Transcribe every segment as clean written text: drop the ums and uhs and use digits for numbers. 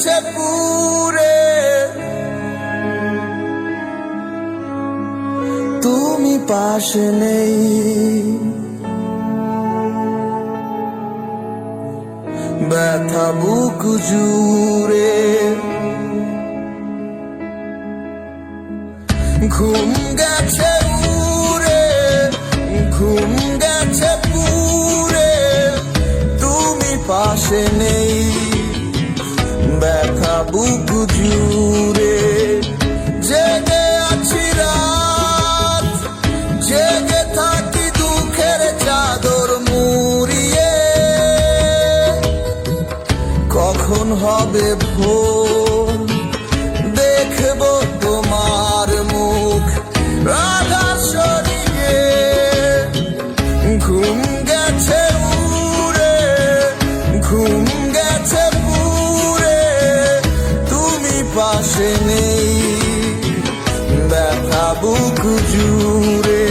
গেছে পুরে, তুমি পাশে নেই। ব্যথা বুক জুড়ে, ঘুম গেছে উড়ে, ঘুম গেছে পুরে, তুমি পাশে নেই। ব্যথা বুক জুড়ে, জেগে আছি রাত, জেগে থাকি দুঃখের চাদর মুড়িয়ে। কখন হবে ভোর, দেখবো তোমার মুখ রাধার শরীরে। ঘুম গেছে উড়ে, ঘুম গেছে পুরে, তুমি পাশে নেই। ব্যথা বুক জুড়ে,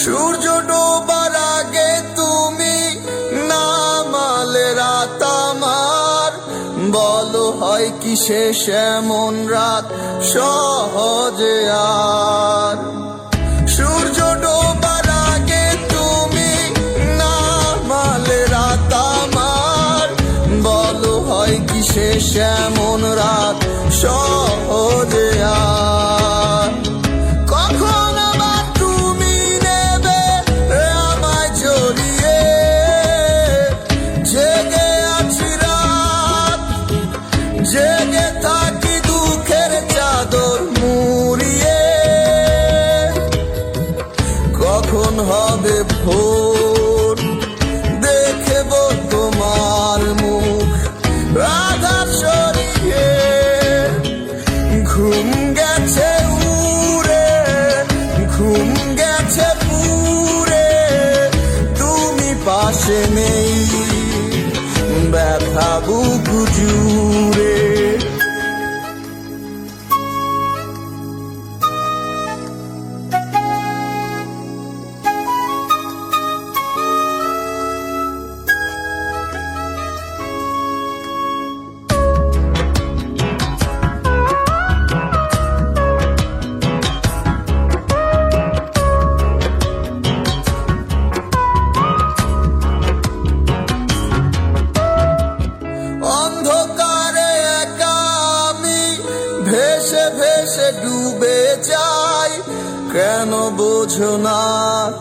সূর্য ডোবার আগে তুমি নামালে রাত আমার। বলো হয় কি শেষ এমন রাত সহজে আর। সূর্য ডোবার আগে তুমি নামালে রাত আমার। বলো হয় কি শেষ এমন রাত সহজে আর। কখন আবার তুমি নেবে আমায় জড়িয়ে, জেগে আছি রাত, জেগে থাকি দুঃখের চাদর মুড়িয়ে। কখন হবে ভোর, দেখবো তোমার মুখ রাধার শরীরে। ঘুম গেছে উড়ে, ঘুম গেছে পুরে, তুমি পাশে নেই। ব্যথা বুক জুড়ে, অন্ধকারে একা আমি ভেসে ভেসে ডুবে যাই। কেন বোঝো না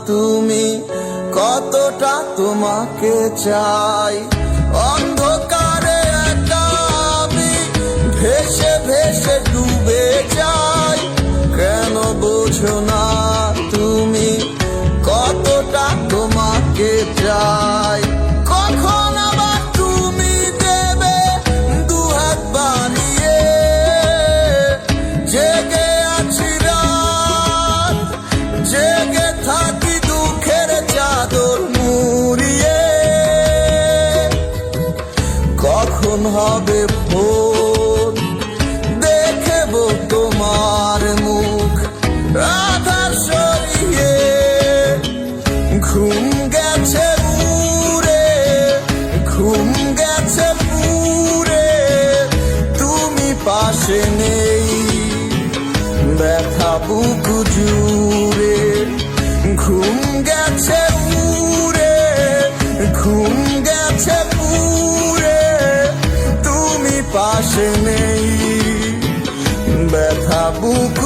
তুমি কতটা তোমাকে চাই। অন্ধকারে একা আমি ভেসে ভেসে ডুবে যাই। কেন বোঝো না তুমি কতটা তোমাকে চাই। কখন আবার তুমি দেবে দুহাত বাড়িয়ে, জেগে আছি রাত, জেগে থাকি দুঃখের চাদর মুড়িয়ে। কখন হবে ভোর, দেখবো তোমার মুখ রাধার শরীরে। ঘুম গেছে উড়ে, ঘুম গেছে পুরে, তুমি পাশে নেই। ব্যথা বুক জুড়ে, ঘুম গেছে উড়ে, ঘুম গেছে পুরে, তুমি পাশে নেই। ব্যথা বুক